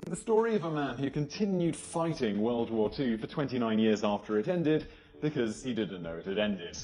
The story of a man who continued fighting World War II for 29 years after it ended because he didn't know it had ended.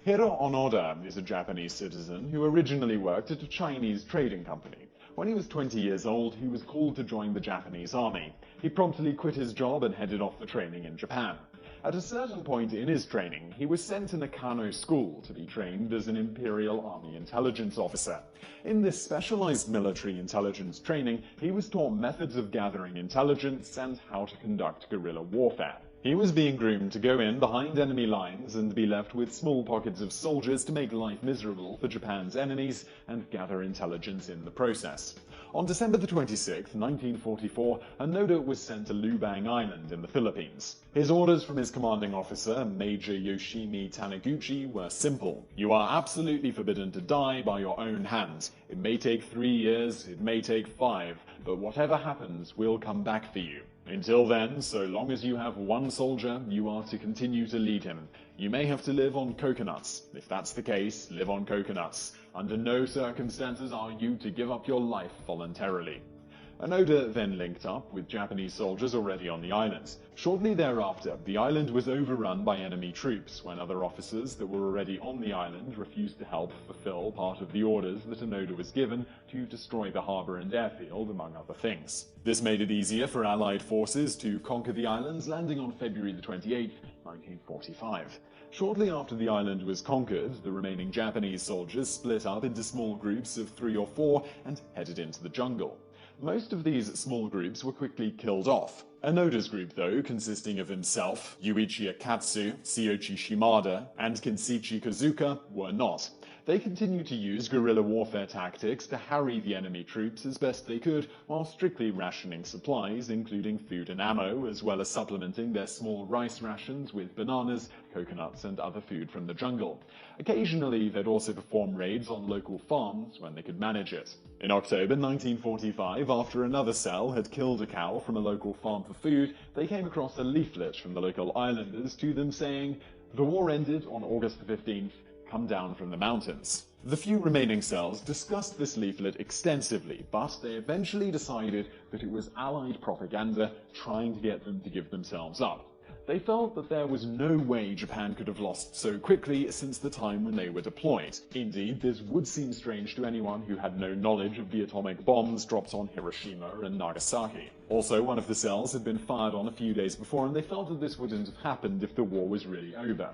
Hiro Onoda is a Japanese citizen who originally worked at a Chinese trading company. When he was 20 years old, he was called to join the Japanese army. He promptly quit his job and headed off for training in Japan. At a certain point in his training, he was sent to Nakano School to be trained as an Imperial Army intelligence officer. In this specialized military intelligence training, he was taught methods of gathering intelligence and how to conduct guerrilla warfare. He was being groomed to go in behind enemy lines and be left with small pockets of soldiers to make life miserable for Japan's enemies and gather intelligence in the process. On December 26, 1944, Onoda was sent to Lubang Island in the Philippines. His orders from his commanding officer, Major Yoshimi Taniguchi, were simple. You are absolutely forbidden to die by your own hand. It may take 3 years, it may take 5, but whatever happens will come back for you. Until then, so long as you have one soldier, you are to continue to lead him. You may have to live on coconuts. If that's the case, live on coconuts. Under no circumstances are you to give up your life voluntarily. Onoda then linked up with Japanese soldiers already on the island. Shortly thereafter, the island was overrun by enemy troops when other officers that were already on the island refused to help fulfill part of the orders that Onoda was given to destroy the harbour and airfield, among other things. This made it easier for Allied forces to conquer the islands, landing on February 28, 1945. Shortly after the island was conquered, the remaining Japanese soldiers split up into small groups of 3 or 4 and headed into the jungle. Most of these small groups were quickly killed off. Onoda's group, though, consisting of himself, Yuichi Akatsu, Tsuyoshi Shimada, and Kensichi Kozuka, were not. They continued to use guerrilla warfare tactics to harry the enemy troops as best they could, while strictly rationing supplies, including food and ammo, as well as supplementing their small rice rations with bananas, coconuts, and other food from the jungle. Occasionally, they'd also perform raids on local farms when they could manage it. In October 1945, after another cell had killed a cow from a local farm for food, they came across a leaflet from the local islanders to them saying, "The war ended on August 15th. Come down from the mountains." The few remaining cells discussed this leaflet extensively, but they eventually decided that it was Allied propaganda trying to get them to give themselves up. They felt that there was no way Japan could have lost so quickly since the time when they were deployed. Indeed, this would seem strange to anyone who had no knowledge of the atomic bombs dropped on Hiroshima and Nagasaki. Also, one of the cells had been fired on a few days before, and they felt that this wouldn't have happened if the war was really over.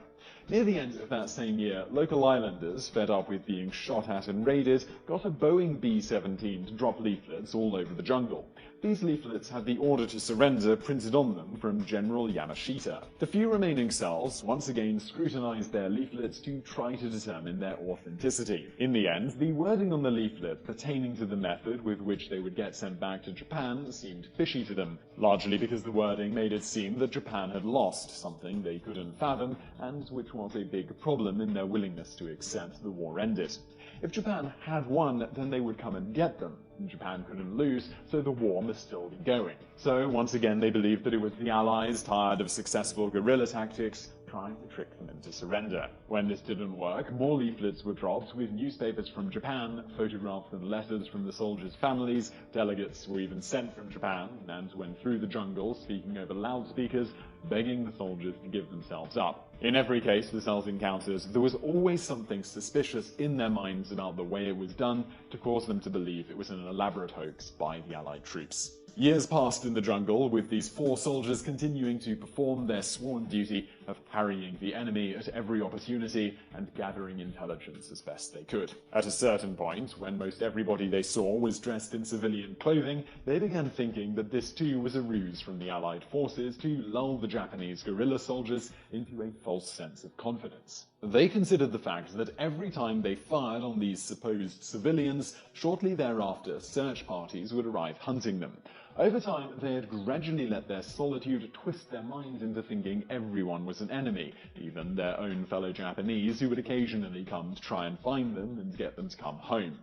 Near the end of that same year, local islanders, fed up with being shot at and raided, got a Boeing B-17 to drop leaflets all over the jungle. These leaflets had the order to surrender printed on them from General Yamashita. The few remaining cells once again scrutinized their leaflets to try to determine their authenticity. In the end, the wording on the leaflet pertaining to the method with which they would get sent back to Japan seemed fishy to them, largely because the wording made it seem that Japan had lost, something they couldn't fathom, and which was a big problem in their willingness to accept the war ended. If Japan had won, then they would come and get them. Japan couldn't lose, so the war must still be going. So, once again, they believed that it was the Allies, tired of successful guerrilla tactics, trying to trick them into surrender. When this didn't work, more leaflets were dropped with newspapers from Japan, photographs and letters from the soldiers' families. Delegates were even sent from Japan and went through the jungle, speaking over loudspeakers, begging the soldiers to give themselves up. In every case the cells encountered, there was always something suspicious in their minds about the way it was done to cause them to believe it was an elaborate hoax by the Allied troops. Years passed in the jungle, with these 4 soldiers continuing to perform their sworn duty of harrying the enemy at every opportunity and gathering intelligence as best they could. At a certain point, when most everybody they saw was dressed in civilian clothing, they began thinking that this too was a ruse from the Allied forces to lull the Japanese guerrilla soldiers into a false sense of confidence. They considered the fact that every time they fired on these supposed civilians, shortly thereafter search parties would arrive hunting them. Over time, they had gradually let their solitude twist their minds into thinking everyone was an enemy, even their own fellow Japanese who would occasionally come to try and find them and get them to come home.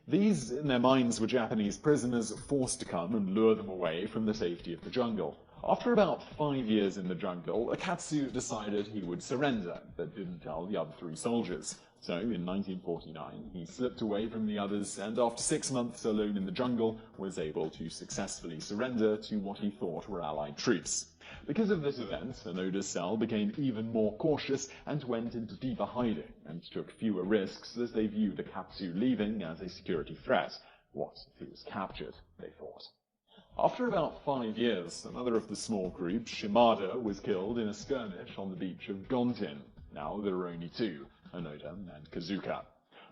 These, in their minds, were Japanese prisoners forced to come and lure them away from the safety of the jungle. After about 5 years in the jungle, Akatsu decided he would surrender, but didn't tell the other 3 soldiers. So, in 1949, he slipped away from the others and after 6 months alone in the jungle, was able to successfully surrender to what he thought were Allied troops. Because of this event, Onoda's cell became even more cautious and went into deeper hiding and took fewer risks as they viewed the Capsule leaving as a security threat. What if he was captured, they thought. After about 5 years, another of the small group, Shimada, was killed in a skirmish on the beach of Gontin. Now there are only two, Onoda and Kazuka.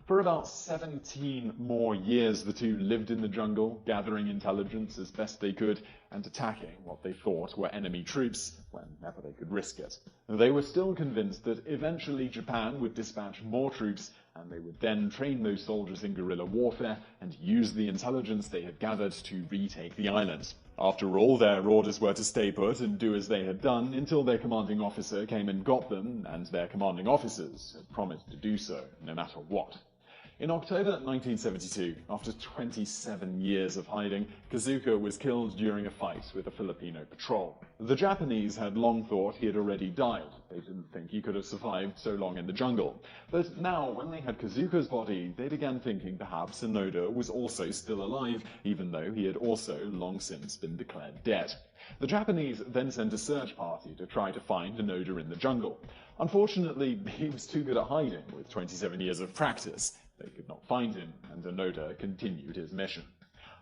For about 17 more years, the two lived in the jungle, gathering intelligence as best they could, and attacking what they thought were enemy troops whenever they could risk it. They were still convinced that eventually Japan would dispatch more troops, and they would then train those soldiers in guerrilla warfare and use the intelligence they had gathered to retake the island. After all, their orders were to stay put and do as they had done until their commanding officer came and got them, and their commanding officers had promised to do so, no matter what. In October 1972, after 27 years of hiding, Kazuka was killed during a fight with a Filipino patrol. The Japanese had long thought he had already died. They didn't think he could have survived so long in the jungle. But now, when they had Kazuka's body, they began thinking perhaps Onoda was also still alive, even though he had also long since been declared dead. The Japanese then sent a search party to try to find Onoda in the jungle. Unfortunately, he was too good at hiding with 27 years of practice. They could not find him, and Onoda continued his mission.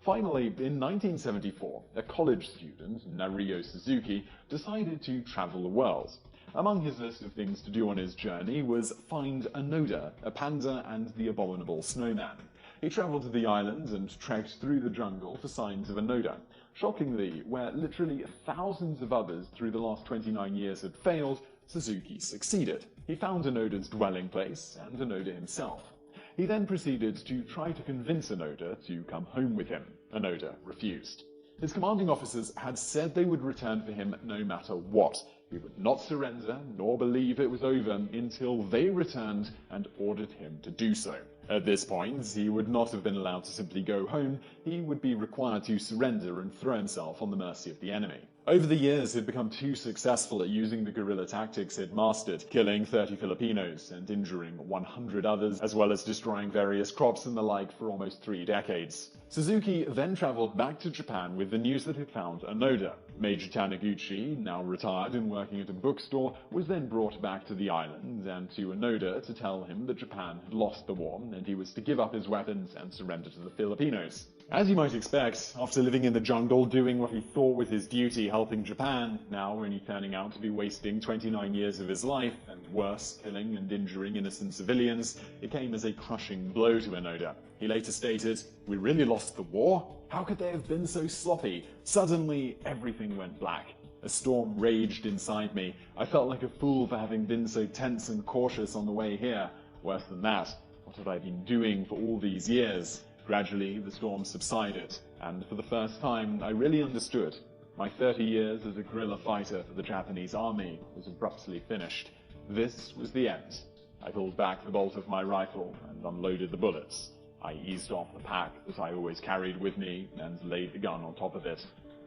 Finally, in 1974, a college student, Nario Suzuki, decided to travel the world. Among his list of things to do on his journey was find Onoda, a panda, and the abominable snowman. He traveled to the island and trekked through the jungle for signs of Onoda. Shockingly, where literally thousands of others through the last 29 years had failed, Suzuki succeeded. He found Onoda's dwelling place and Onoda himself. He then proceeded to try to convince Onoda to come home with him. Onoda refused. His commanding officers had said they would return for him no matter what. He would not surrender nor believe it was over until they returned and ordered him to do so. At this point, he would not have been allowed to simply go home. He would be required to surrender and throw himself on the mercy of the enemy. Over the years, he'd become too successful at using the guerrilla tactics he'd mastered, killing 30 Filipinos and injuring 100 others, as well as destroying various crops and the like for almost 3 decades. Suzuki then traveled back to Japan with the news that he'd found Onoda. Major Taniguchi, now retired and working at a bookstore, was then brought back to the island and to Onoda to tell him that Japan had lost the war and he was to give up his weapons and surrender to the Filipinos. As you might expect, after living in the jungle, doing what he thought was his duty, helping Japan, now only turning out to be wasting 29 years of his life, and worse, killing and injuring innocent civilians, it came as a crushing blow to Onoda. He later stated, "We really lost the war? How could they have been so sloppy?" Suddenly, everything went black. A storm raged inside me. I felt like a fool for having been so tense and cautious on the way here. Worse than that, what had I been doing for all these years? Gradually, the storm subsided, and for the first time, I really understood. My 30 years as a guerrilla fighter for the Japanese army was abruptly finished. This was the end. I pulled back the bolt of my rifle and unloaded the bullets. I eased off the pack that I always carried with me and laid the gun on top of it.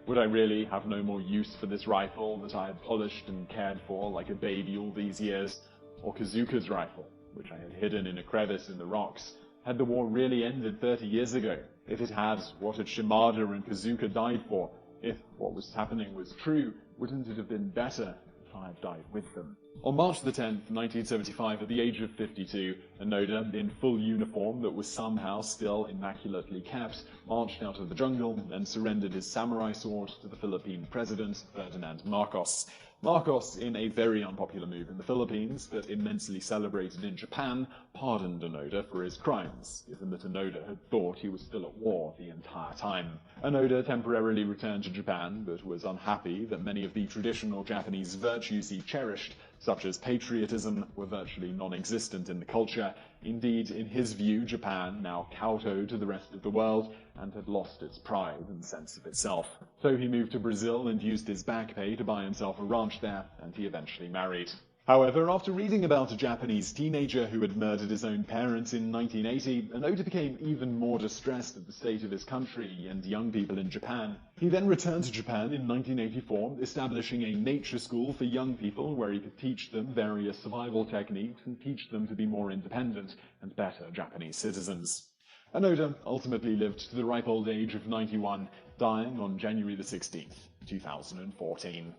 Would I really have no more use for this rifle that I had polished and cared for like a baby all these years? Or Kazuka's rifle, which I had hidden in a crevice in the rocks? Had the war really ended 30 years ago? If it had, what had Shimada and Kazuka died for? If what was happening was true, wouldn't it have been better if I had died with them? On March the 10th, 1975, at the age of 52, Onoda, in full uniform that was somehow still immaculately kept, marched out of the jungle and surrendered his samurai sword to the Philippine president, Ferdinand Marcos. Marcos, in a very unpopular move in the Philippines, but immensely celebrated in Japan, pardoned Onoda for his crimes, given that Onoda had thought he was still at war the entire time. Onoda temporarily returned to Japan, but was unhappy that many of the traditional Japanese virtues he cherished, such as patriotism, were virtually non-existent in the culture. Indeed, in his view, Japan now kowtowed to the rest of the world and had lost its pride and sense of itself. So he moved to Brazil and used his back pay to buy himself a ranch there, and he eventually married. However, after reading about a Japanese teenager who had murdered his own parents in 1980, Onoda became even more distressed at the state of his country and young people in Japan. He then returned to Japan in 1984, establishing a nature school for young people where he could teach them various survival techniques and teach them to be more independent and better Japanese citizens. Onoda ultimately lived to the ripe old age of 91, dying on January 16, 2014.